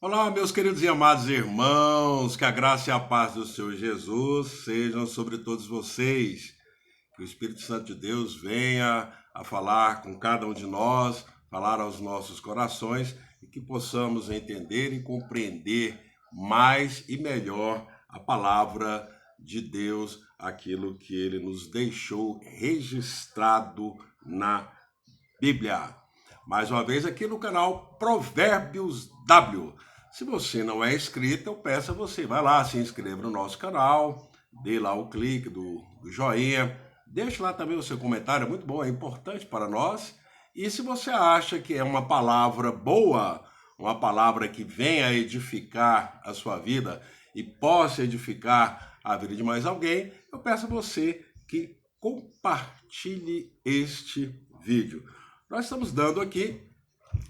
Olá, meus queridos e amados irmãos, que a graça e a paz do Senhor Jesus sejam sobre todos vocês. Que o Espírito Santo de Deus venha a falar com cada um de nós, falar aos nossos corações e que possamos entender e compreender mais e melhor a palavra de Deus, aquilo que ele nos deixou registrado na Bíblia. Mais uma vez aqui no canal Provérbios W. Se você não é inscrito, eu peço a você, vai lá, se inscreva no nosso canal, dê lá o clique do joinha, deixe lá também o seu comentário, é muito bom, é importante para nós. E se você acha que é uma palavra boa, uma palavra que venha edificar a sua vida e possa edificar a vida de mais alguém, eu peço a você que compartilhe este vídeo. Nós estamos dando aqui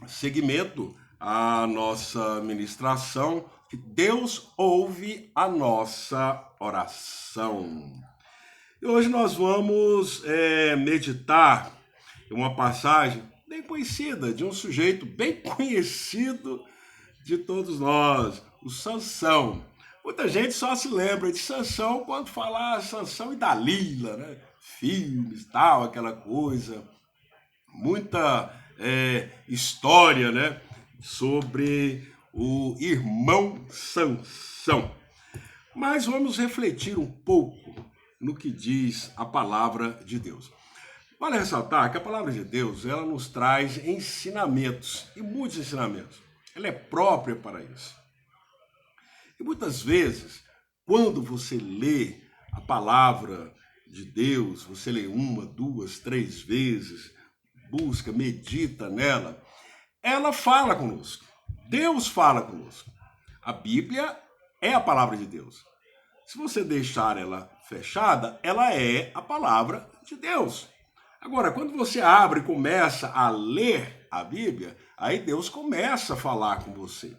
seguimento à nossa ministração, que Deus ouve a nossa oração. E hoje nós vamos meditar em uma passagem bem conhecida, de um sujeito bem conhecido de todos nós, o Sansão. Muita gente só se lembra de Sansão quando fala Sansão e Dalila, né? Filmes, tal, aquela coisa. Muita história, né, sobre o irmão Sansão. Mas vamos refletir um pouco no que diz a palavra de Deus. Vale ressaltar que a palavra de Deus, ela nos traz ensinamentos, e muitos ensinamentos. Ela é própria para isso. E muitas vezes, quando você lê a palavra de Deus, você lê uma, duas, três vezes, busca, medita nela, ela fala conosco. Deus fala conosco. A Bíblia é a palavra de Deus. Se você deixar ela fechada, ela é a palavra de Deus. Agora, quando você abre e começa a ler a Bíblia, aí Deus começa a falar com você.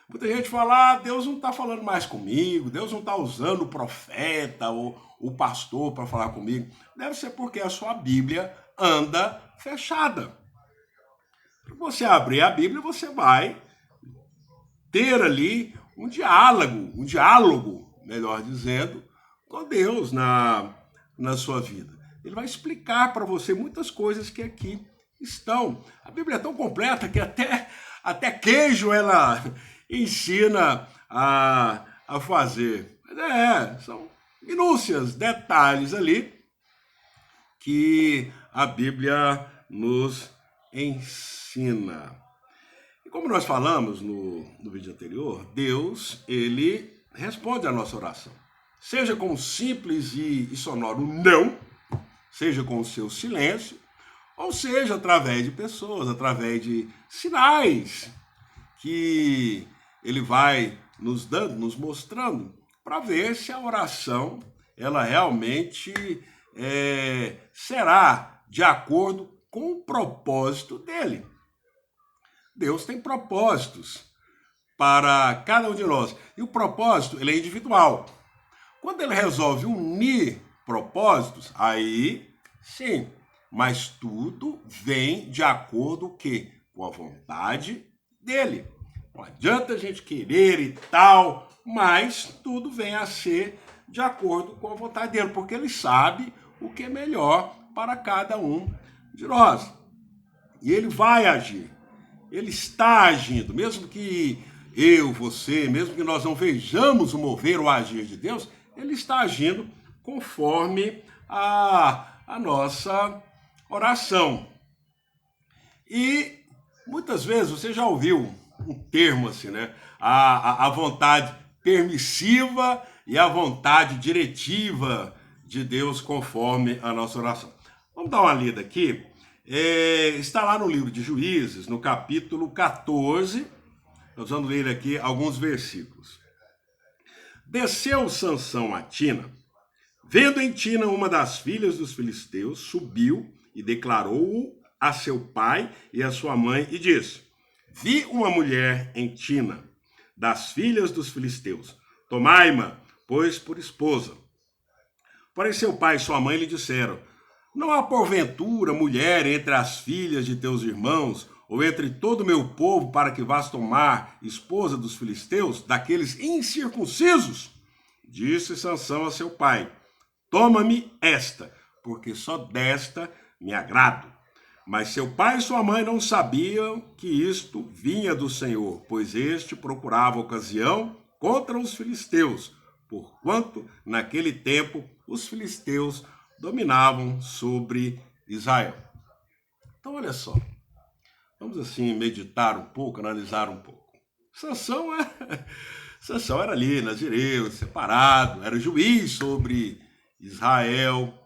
Muita gente fala, Deus não está falando mais comigo, Deus não está usando o profeta ou o pastor para falar comigo. Deve ser porque a sua Bíblia anda fechada. Para você abrir a Bíblia, você vai ter ali um diálogo, melhor dizendo, com Deus na sua vida. Ele vai explicar para você muitas coisas que aqui estão. A Bíblia é tão completa que até queijo ela ensina a fazer. Mas são minúcias, detalhes ali que a Bíblia nos ensina. E como nós falamos no vídeo anterior, Deus, ele responde à nossa oração. Seja com um simples e sonoro não, seja com o seu silêncio, ou seja através de pessoas, através de sinais que ele vai nos dando, nos mostrando, para ver se a oração ela realmente será de acordo com o propósito dele. Deus tem propósitos para cada um de nós. E o propósito ele é individual. Quando ele resolve unir propósitos, aí sim, mas tudo vem de acordo com a vontade dele. Não adianta a gente querer e tal, mas tudo vem a ser de acordo com a vontade dele, porque ele sabe o que é melhor para cada um de nós. E ele vai agir. Ele está agindo, mesmo que eu, você, mesmo que nós não vejamos o mover ou agir de Deus, ele está agindo conforme a nossa oração. E muitas vezes você já ouviu um termo assim, né? A vontade permissiva e a vontade diretiva de Deus conforme a nossa oração. Vamos dar uma lida aqui. Está lá no livro de Juízes, no capítulo 14. Nós vamos ler aqui alguns versículos. Desceu Sansão a Tina. Vendo em Tina uma das filhas dos filisteus, subiu e declarou-o a seu pai e a sua mãe e disse: Vi uma mulher em Tina, das filhas dos filisteus. Tomai-ma, pois, por esposa. Porém seu pai e sua mãe lhe disseram: Não há porventura mulher entre as filhas de teus irmãos, ou entre todo o meu povo, para que vás tomar esposa dos filisteus, daqueles incircuncisos? Disse Sansão a seu pai: toma-me esta, porque só desta me agrado. Mas seu pai e sua mãe não sabiam que isto vinha do Senhor, pois este procurava ocasião contra os filisteus, porquanto naquele tempo os filisteus dominavam sobre Israel. Então olha só, vamos assim meditar um pouco, analisar um pouco. Sansão era ali, nazireu, separado, era juiz sobre Israel.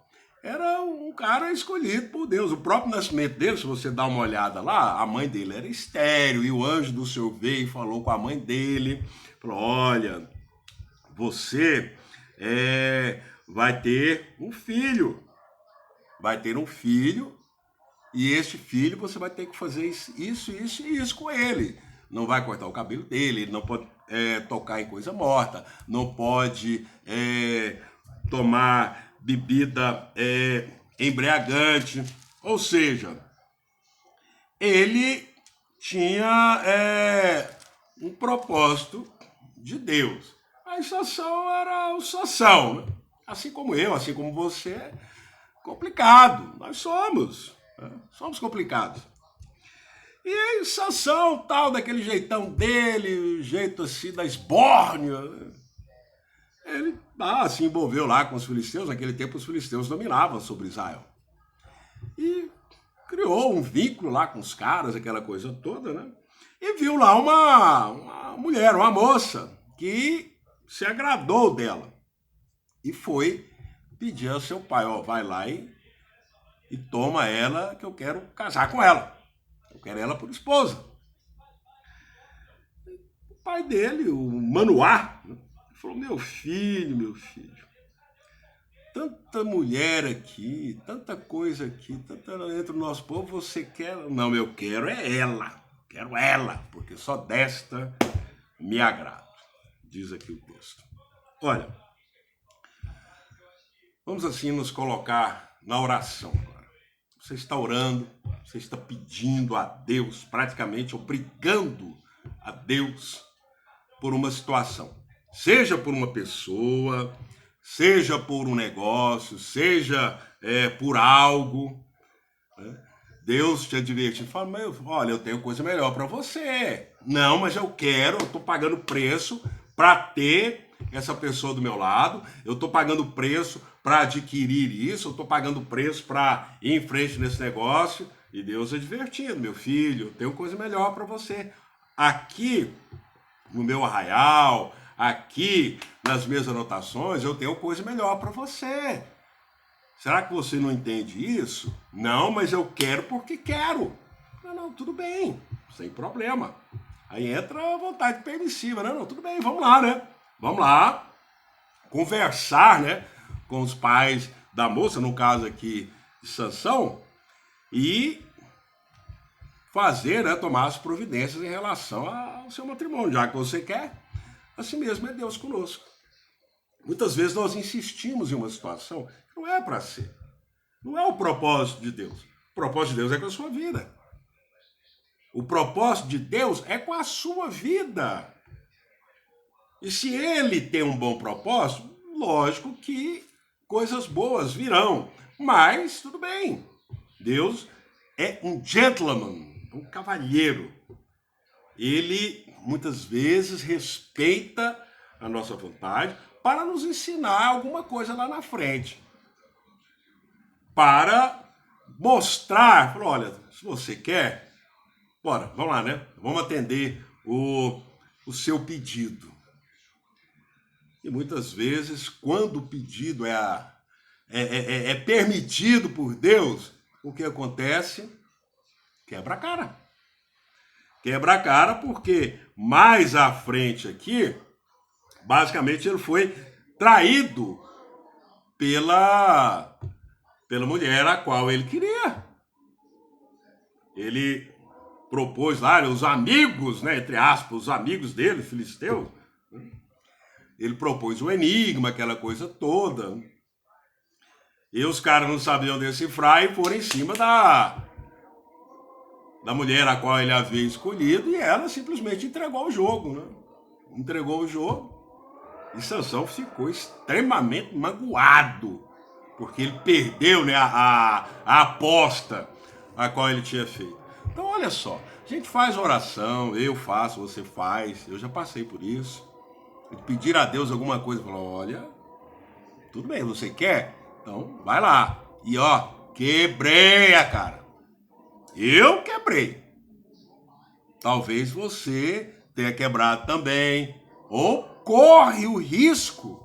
Era um cara escolhido por Deus. O próprio nascimento dele, se você dá uma olhada lá, a mãe dele era estéril, e o anjo do Senhor veio e falou com a mãe dele, falou: olha, você vai ter um filho, e este filho você vai ter que fazer isso e isso com ele. Não vai cortar o cabelo dele, ele não pode tocar em coisa morta, não pode tomar bebida embriagante. Ou seja, ele tinha um propósito de Deus. Aí Sansão era o Sansão, né? Assim como eu, assim como você, complicado. Nós somos complicados. E aí Sansão, tal, daquele jeitão dele, jeito assim da esbórnia, ele se envolveu lá com os filisteus. Naquele tempo os filisteus dominavam sobre Israel. E criou um vínculo lá com os caras, aquela coisa toda, né? E viu lá uma mulher, uma moça, que se agradou dela. E foi pedir ao seu pai: ó, vai lá e toma ela, que eu quero casar com ela. Eu quero ela por esposa. O pai dele, o Manoá, falou: meu filho, tanta mulher aqui, tanta coisa aqui, tanta entre o nosso povo, você quer? Não, eu quero ela, porque só desta me agrado, diz aqui o texto. Olha, vamos assim nos colocar na oração. Você está orando, você está pedindo a Deus, praticamente obrigando a Deus por uma situação. Seja por uma pessoa, seja por um negócio, seja por algo. Né? Deus te advertindo, fala: olha, eu tenho coisa melhor para você. Não, mas eu estou pagando preço para ter essa pessoa do meu lado, eu estou pagando preço para adquirir isso, eu estou pagando preço para ir em frente nesse negócio. E Deus advertindo: meu filho, eu tenho coisa melhor para você. Aqui no meu arraial, aqui nas minhas anotações, eu tenho coisa melhor para você. Será que você não entende isso? Não, mas eu quero porque quero. Não, tudo bem, sem problema. Aí entra a vontade permissiva, né? Não, tudo bem, vamos lá, né? Vamos lá conversar, né, com os pais da moça, no caso aqui de Sansão, e fazer, né, tomar as providências em relação ao seu matrimônio. Já que você quer, assim mesmo é Deus conosco. Muitas vezes nós insistimos em uma situação que não é para ser. Não é o propósito de Deus. O propósito de Deus é com a sua vida. O propósito de Deus é com a sua vida. E se ele tem um bom propósito, lógico que coisas boas virão. Mas, tudo bem. Deus é um gentleman, um cavalheiro. Ele, muitas vezes, respeita a nossa vontade para nos ensinar alguma coisa lá na frente. Para mostrar, olha, se você quer, bora, vamos lá, né? Vamos atender o seu pedido. E muitas vezes, quando o pedido é permitido por Deus, o que acontece? Quebra a cara. Quebra a cara porque mais à frente aqui, basicamente ele foi traído pela mulher a qual ele queria. Ele propôs lá, os amigos, né, entre aspas, os amigos dele, filisteus, ele propôs um enigma, aquela coisa toda. E os caras não sabiam decifrar e foram em cima da mulher a qual ele havia escolhido, e ela simplesmente entregou o jogo, né? Entregou o jogo, e Sansão ficou extremamente magoado, porque ele perdeu, né, a aposta a qual ele tinha feito. Então, olha só, a gente faz oração, eu faço, você faz, eu já passei por isso. Pedir a Deus alguma coisa, falar, olha, tudo bem, você quer? Então, vai lá. E ó, quebrei a cara. Eu quebrei. Talvez você tenha quebrado também, ou corre o risco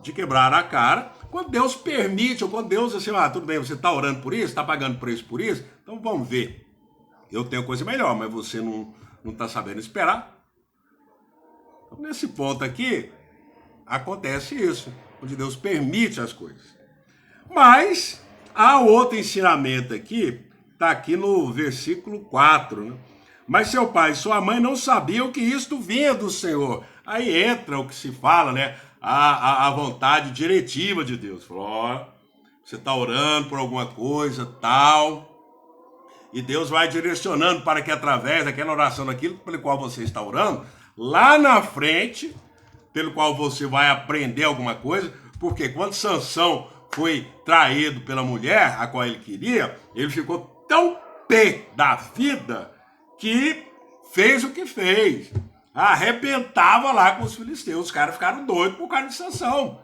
de quebrar a cara quando Deus permite, ou quando Deus assim, tudo bem, você está orando por isso, está pagando preço por isso, então vamos ver. Eu tenho coisa melhor, mas você não está sabendo esperar. Então, nesse ponto aqui, acontece isso, onde Deus permite as coisas. Mas há outro ensinamento aqui, está aqui no versículo 4, né? Mas seu pai e sua mãe não sabiam que isto vinha do Senhor. Aí entra o que se fala, né? A vontade diretiva de Deus. Falou, ó, você está orando por alguma coisa, tal, e Deus vai direcionando para que através daquela oração, daquilo pelo qual você está orando, lá na frente, pelo qual você vai aprender alguma coisa, porque quando Sansão foi traído pela mulher a qual ele queria, ele ficou tão pé da vida que fez o que fez. Arrebentava lá com os filisteus. Os caras ficaram doidos por causa de Sansão.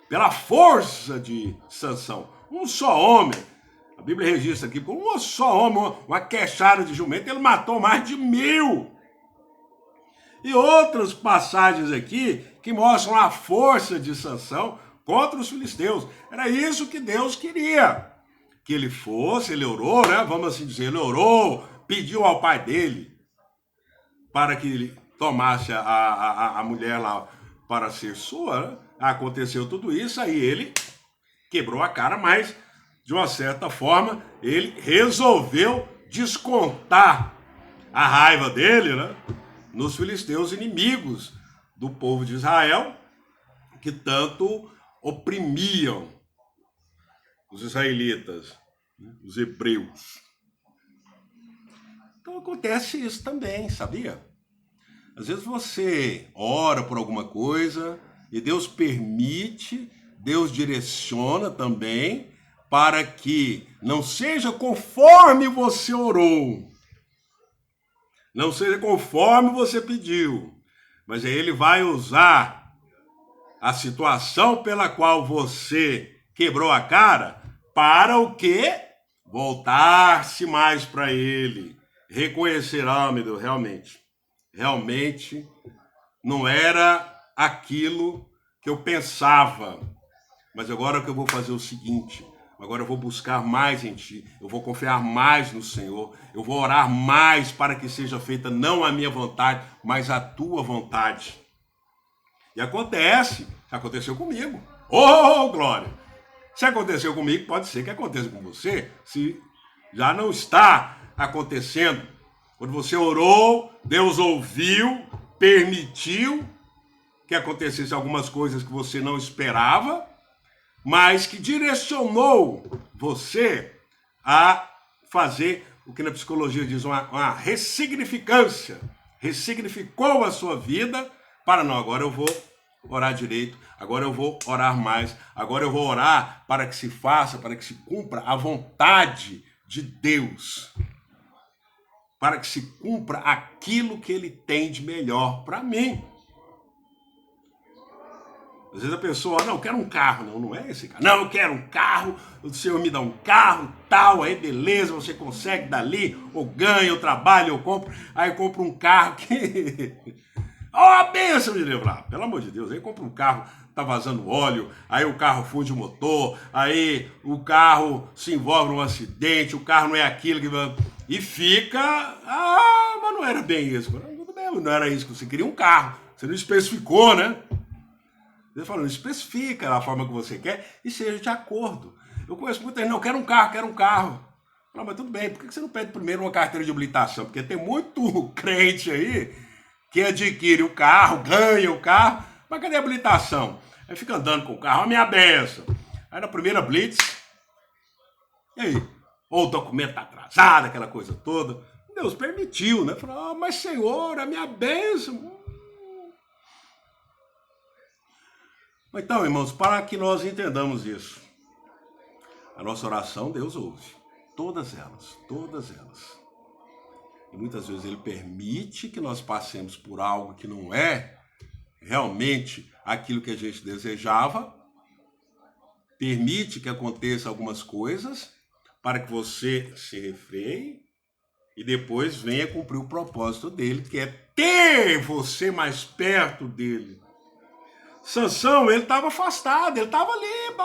Pela força de Sansão. Um só homem. A Bíblia registra aqui, por um só homem, uma queixada de jumento, ele matou mais de 1000. E outras passagens aqui que mostram a força de Sansão contra os filisteus. Era isso que Deus queria. Que ele fosse, ele orou, né? Vamos assim dizer, ele orou, pediu ao pai dele para que ele tomasse a mulher lá para ser sua, né? Aconteceu tudo isso, aí ele quebrou a cara, mas de uma certa forma ele resolveu descontar a raiva dele, né, nos filisteus, inimigos do povo de Israel, que tanto oprimiam os israelitas, né, os hebreus. Então acontece isso também, sabia? Às vezes você ora por alguma coisa e Deus permite, Deus direciona também para que não seja conforme você orou, não seja conforme você pediu, mas aí ele vai usar a situação pela qual você quebrou a cara para o quê? Voltar-se mais para ele, reconhecer, meu Deus, realmente não era aquilo que eu pensava, mas agora o que eu vou fazer é o seguinte, agora eu vou buscar mais em ti, eu vou confiar mais no Senhor, eu vou orar mais para que seja feita não a minha vontade, mas a tua vontade. E aconteceu comigo. Oh, glória! Se aconteceu comigo, pode ser que aconteça com você, se já não está acontecendo. Quando você orou, Deus ouviu, permitiu que acontecesse algumas coisas que você não esperava, mas que direcionou você a fazer o que na psicologia diz uma ressignificância. Ressignificou a sua vida para não, agora eu vou orar direito, agora eu vou orar mais, agora eu vou orar para que se faça, para que se cumpra a vontade de Deus, para que se cumpra aquilo que Ele tem de melhor para mim. Às vezes a pessoa, não, eu quero um carro. Não, não é esse carro. Não, eu quero um carro, o Senhor me dá um carro, tal, aí beleza, você consegue dali, ou ganha, eu trabalho, eu compro. Aí eu compro um carro que... a bênção de Deus lá, pelo amor de Deus. Aí compra um carro, tá vazando óleo, aí o carro funde o motor, aí o carro se envolve num acidente, o carro não é aquilo que... E fica, mas não era bem isso. Não era isso que você queria, um carro. Você não especificou, né? Deus falou, especifica a forma que você quer e seja de acordo. Eu conheço muita gente, não, eu quero um carro. Não, mas tudo bem, por que você não pede primeiro uma carteira de habilitação? Porque tem muito crente aí que adquire o carro, ganha o carro, mas cadê a habilitação? Aí fica andando com o carro, a minha benção. Aí na primeira blitz, e aí? Ou o documento tá atrasado, aquela coisa toda. Deus permitiu, né? Falou, mas Senhor, a minha bênção. Então, irmãos, para que nós entendamos isso, a nossa oração Deus ouve. Todas elas, todas elas. E muitas vezes Ele permite que nós passemos por algo que não é realmente aquilo que a gente desejava, permite que aconteça algumas coisas para que você se refreie e depois venha cumprir o propósito dele, que é ter você mais perto dele. Sansão, ele estava afastado, ele estava ali,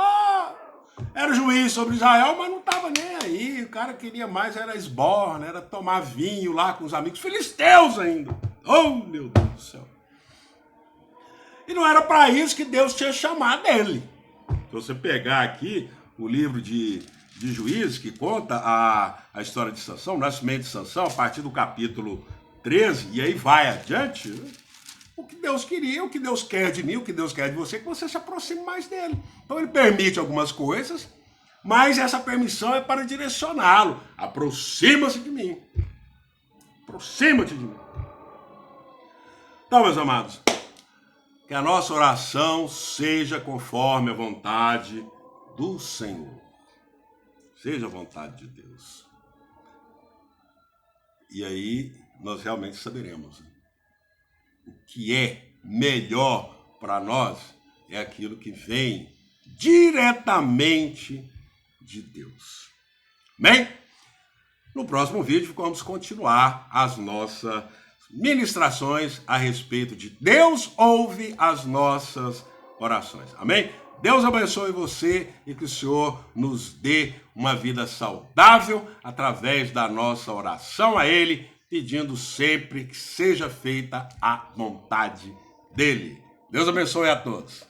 era juiz sobre Israel, mas não estava nem aí. O cara queria mais, era esborna, era tomar vinho lá com os amigos filisteus ainda. Oh, meu Deus do céu. E não era para isso que Deus tinha chamado ele. Se você pegar aqui o livro de Juízes, que conta a história de Sansão, o nascimento de Sansão, a partir do capítulo 13, e aí vai adiante, o que Deus queria, o que Deus quer de mim, o que Deus quer de você, é que você se aproxime mais dele. Então ele permite algumas coisas, mas essa permissão é para direcioná-lo. Aproxima-se de mim. Aproxima-te de mim. Então, meus amados, que a nossa oração seja conforme a vontade do Senhor. Seja a vontade de Deus. E aí nós realmente saberemos. O que é melhor para nós é aquilo que vem diretamente de Deus. Amém? No próximo vídeo vamos continuar as nossas ministrações a respeito de Deus ouve as nossas orações. Amém? Deus abençoe você e que o Senhor nos dê uma vida saudável através da nossa oração a Ele, pedindo sempre que seja feita a vontade dEle. Deus abençoe a todos.